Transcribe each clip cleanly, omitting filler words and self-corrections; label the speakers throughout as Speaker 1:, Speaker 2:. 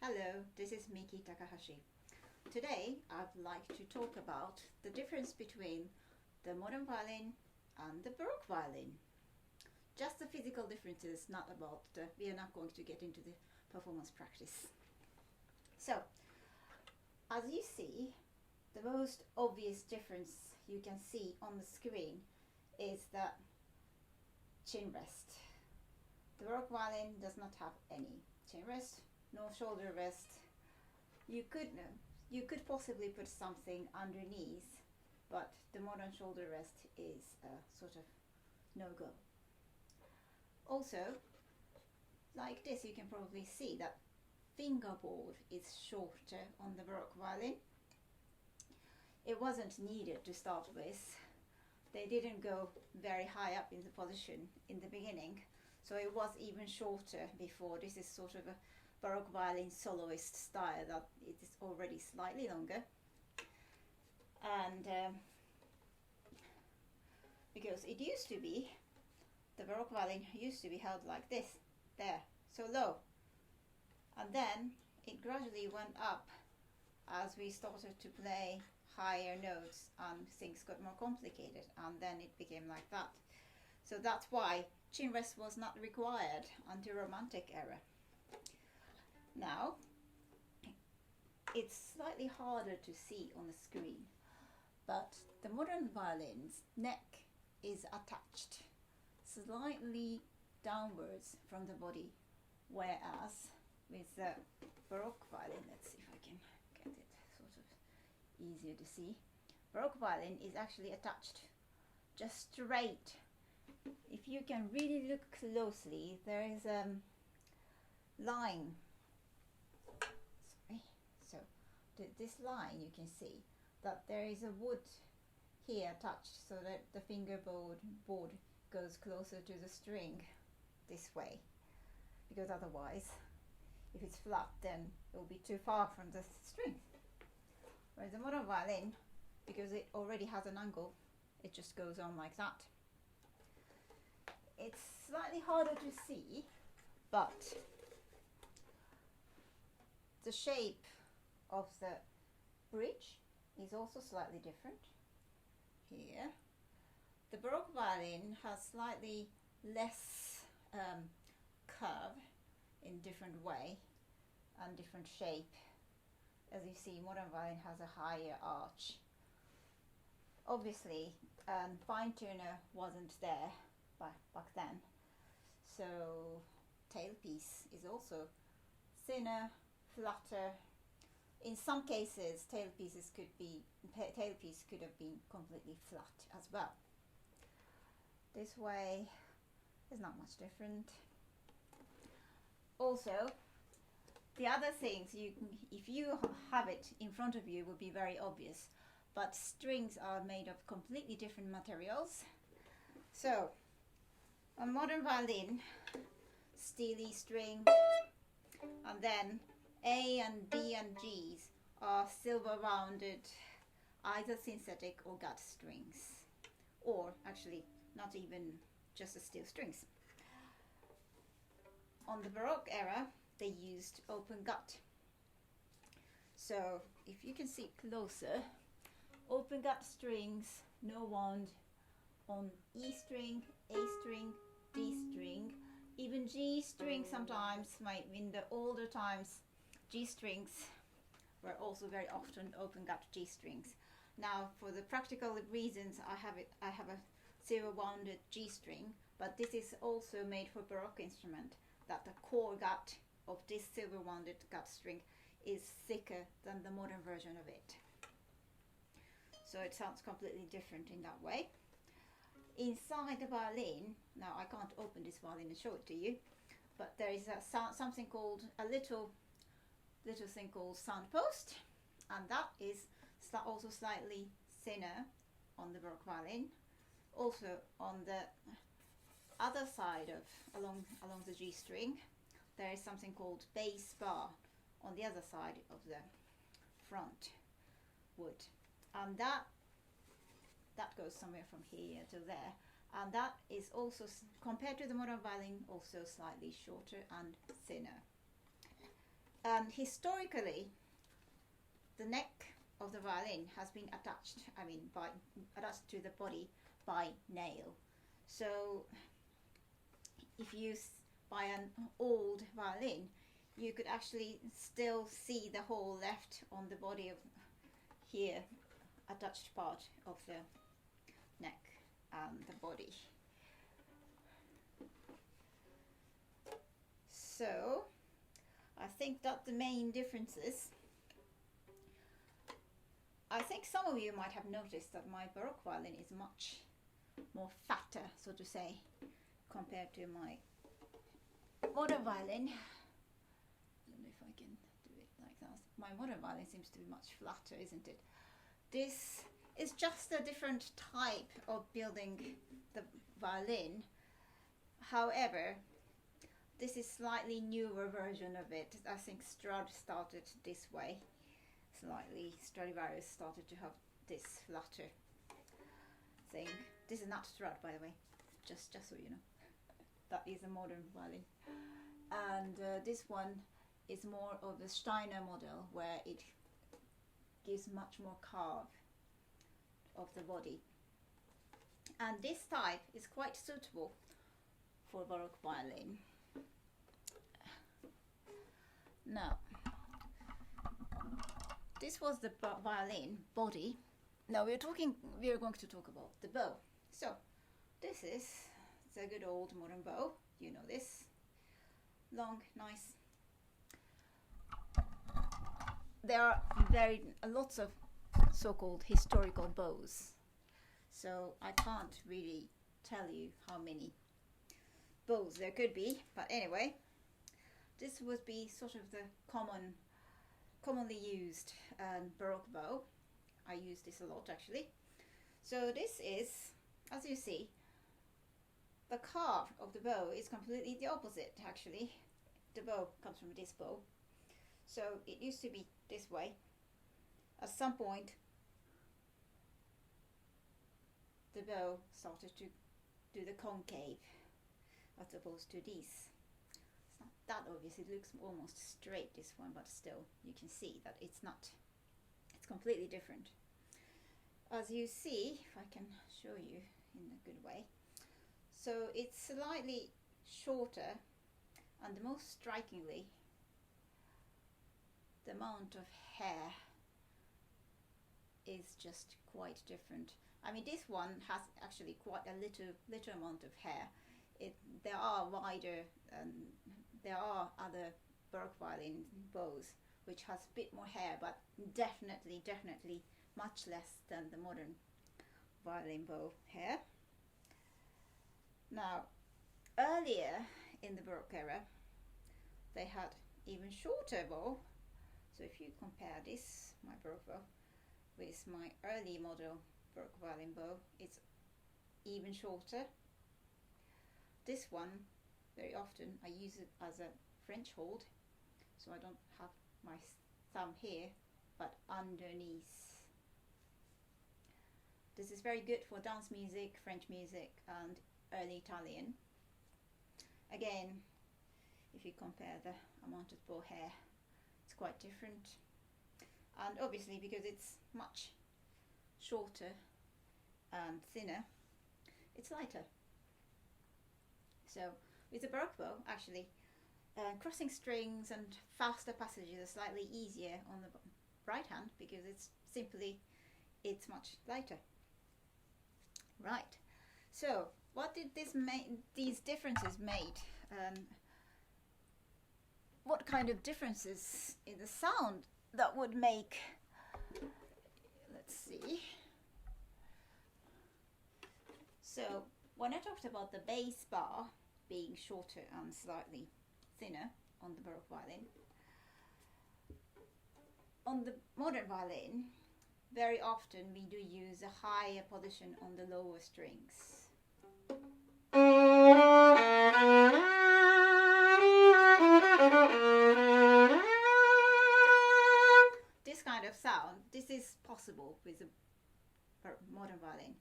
Speaker 1: Hello, this is Miki Takahashi. Today I'd like to talk about the difference between the modern violin and the baroque violin. Just the physical differences, not about we are not going to get into the performance practice. So, as you see, the most obvious difference you can see on the screen is the chin rest. The baroque violin does not have any chin rest, no shoulder rest. You could possibly put something underneath, but the modern shoulder rest is a sort of no-go. Also, like this, you can probably see that fingerboard is shorter on the baroque violin. It wasn't needed to start with. They didn't go very high up in the position in the beginning, so it was even shorter before. This is sort of a baroque violin soloist style that it is already slightly longer, and because it used to be, the baroque violin used to be held like this, there, so low, and then it gradually went up as we started to play higher notes and things got more complicated, and then it became like that. So that's why chin rest was not required until Romantic era. Now, it's slightly harder to see on the screen, but the modern violin's neck is attached slightly downwards from the body, whereas with the baroque violin, let's see if I can get it sort of easier to see, baroque violin is actually attached just straight. If you can really look closely, there is a line. So this line, you can see that there is a wood here attached so that the fingerboard goes closer to the string this way, because otherwise if it's flat then it will be too far from the string. Whereas the modern violin, because it already has an angle, it just goes on like that. It's slightly harder to see, but the shape of the bridge is also slightly different here. The baroque violin has slightly less curve in different way and different shape. As you see, modern violin has a higher arch. Obviously, fine tuner wasn't there back then, so tailpiece is also thinner, flatter. In some cases, tailpiece could have been completely flat as well. This way is not much different. Also, the other things, if you have it in front of you, would be very obvious, but strings are made of completely different materials. So, a modern violin, steely string, and then A and B and G's are silver rounded, either synthetic or gut strings, or actually not even just the steel strings. On the baroque era, they used open gut. So if you can see closer, open gut strings, no wound, on E string, A string, D string, even G string sometimes. In the older times, G strings were also very often open gut G strings. Now, for the practical reasons, I have a zero wounded G string, but this is also made for baroque instrument, that the core gut of this silver wounded gut string is thicker than the modern version of it. So it sounds completely different in that way. Inside the violin, now I can't open this violin and show it to you, but there is something called a little thing called sound post, and that is also slightly thinner on the baroque violin. Also on the other side of along the G string, there is something called bass bar on the other side of the front wood, and that goes somewhere from here to there, and that is also, compared to the modern violin, also slightly shorter and thinner. And historically, the neck of the violin has been attached, attached to the body by nail. So if you buy an old violin, you could actually still see the hole left on the body of here, attached part of the neck and the body. So I think that the main differences. I think some of you might have noticed that my baroque violin is much more fatter, so to say, compared to my modern violin. I don't know if I can do it like that. My modern violin seems to be much flatter, isn't it? This is just a different type of building the violin. However, this is slightly newer version of it. I think Strad started this way. Slightly, Stradivarius started to have this flatter thing. This is not Strad, by the way, just so you know. That is a modern violin. And this one is more of the Steiner model, where it gives much more carve of the body. And this type is quite suitable for baroque violin. Now, this was the violin body. Now we are going to talk about the bow. So this is the good old modern bow. You know this. Long, nice. There are lots of so-called historical bows. So I can't really tell you how many bows there could be. But anyway, this would be sort of the commonly used baroque bow. I use this a lot actually. So this is, as you see, the carve of the bow is completely the opposite actually. The bow comes from this bow. So it used to be this way. At some point the bow started to do the concave as opposed to these. That obviously looks almost straight, this one, but still you can see that it's not. It's completely different. As you see, if I can show you in a good way. So it's slightly shorter, and the most strikingly, the amount of hair is just quite different. I mean, this one has actually quite a little amount of hair. There are wider there are other baroque violin bows which has a bit more hair, but definitely much less than the modern violin bow hair. Now, earlier in the baroque era, they had even shorter bow. So if you compare this, my baroque bow, with my early model baroque violin bow, it's even shorter. This one, very often I use it as a French hold, so I don't have my thumb here, but underneath. This is very good for dance music, French music, and early Italian. Again, if you compare the amount of bow hair, it's quite different. And obviously, because it's much shorter and thinner, it's lighter. So with the baroque bow, actually, crossing strings and faster passages are slightly easier on the right hand because it's much lighter. Right. So what did these differences made? What kind of differences in the sound that would make? Let's see. So when I talked about the bass bar being shorter and slightly thinner on the baroque violin, on the modern violin, very often we do use a higher position on the lower strings. This kind of sound, this is possible with a modern violin.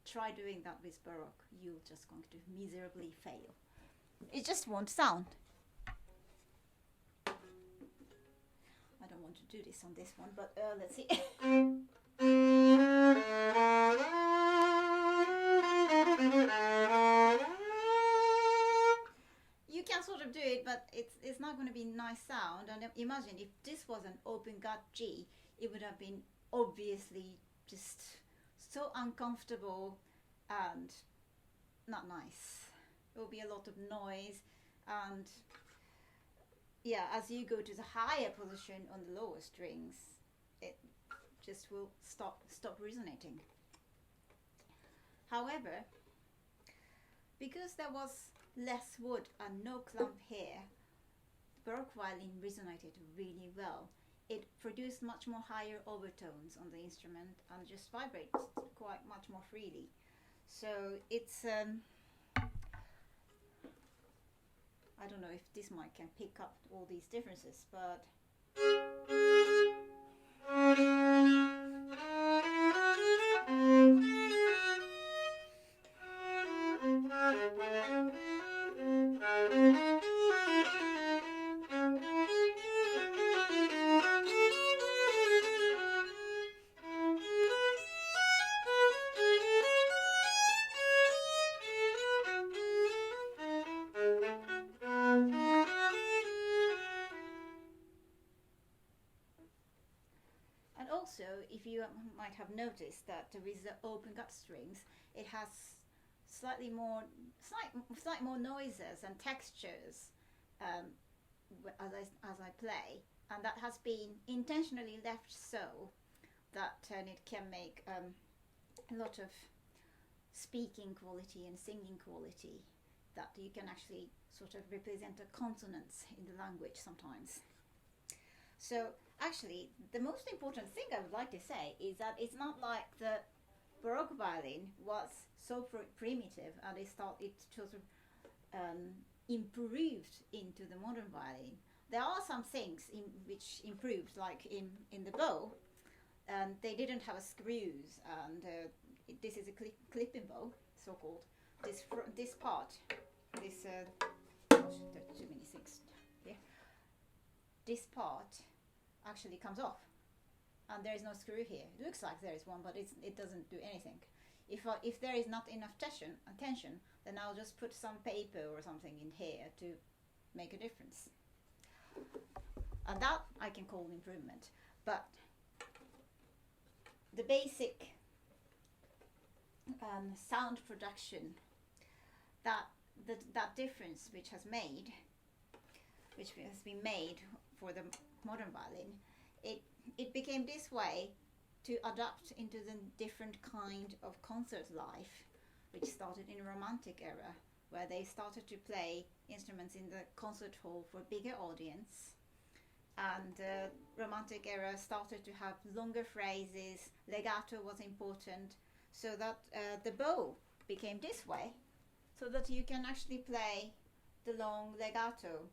Speaker 1: Try doing that with baroque, you're just going to miserably fail. It just won't sound. want to do this on this one, but let's see. You can sort of do it, but it's not going to be nice sound. And imagine if this was an open gut G, it would have been obviously just so uncomfortable and not nice. There will be a lot of noise, and yeah, as you go to the higher position on the lower strings, it just will stop resonating. However, because there was less wood and no clump here, Baroque violin resonated really well. It produced much more higher overtones on the instrument and just vibrates quite much more freely. So it's I don't know if this mic can pick up all these differences, but also, if you might have noticed that with the open gut strings, it has slightly more noises and textures as I play, and that has been intentionally left so that it can make a lot of speaking quality and singing quality, that you can actually sort of represent a consonance in the language sometimes. So actually, the most important thing I would like to say is that it's not like the Baroque violin was so primitive and it sort of improved into the modern violin. There are some things which improved, like in the bow, and they didn't have screws, and this is a clipping bow, so-called. This part, this gosh, there's too many things here. This part actually comes off, and there is no screw here. It looks like there is one, but it doesn't do anything. If there is not enough tension, then I'll just put some paper or something in here to make a difference, and that I can call an improvement. But the basic sound production, that difference which has been made for the modern violin, it became this way to adapt into the different kind of concert life, which started in the Romantic era, where they started to play instruments in the concert hall for a bigger audience. And Romantic era started to have longer phrases, legato was important, so that the bow became this way, so that you can actually play the long legato,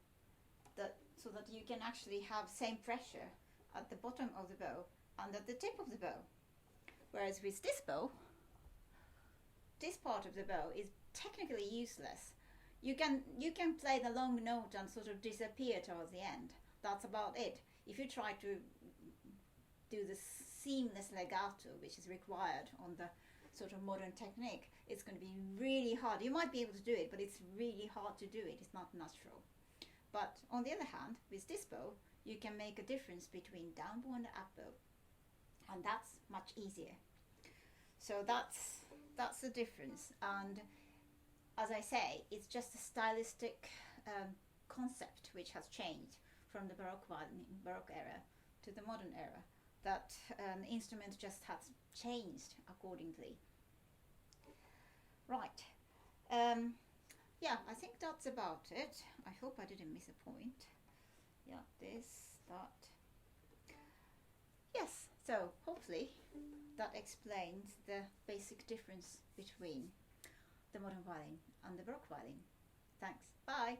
Speaker 1: so that you can actually have same pressure at the bottom of the bow and at the tip of the bow. Whereas with this bow, this part of the bow is technically useless. You can play the long note and sort of disappear towards the end. That's about it. If you try to do the seamless legato, which is required on the sort of modern technique, it's going to be really hard. You might be able to do it, but it's really hard to do it. It's not natural. But on the other hand, with this bow, you can make a difference between down bow and up bow, and that's much easier. So that's the difference. And as I say, it's just a stylistic concept which has changed from the Baroque era to the modern era. That the instrument just has changed accordingly. Right. Yeah, I think that's about it. I hope I didn't miss a point. Yeah, that. Yes, so hopefully that explains the basic difference between the modern violin and the Baroque violin. Thanks. Bye.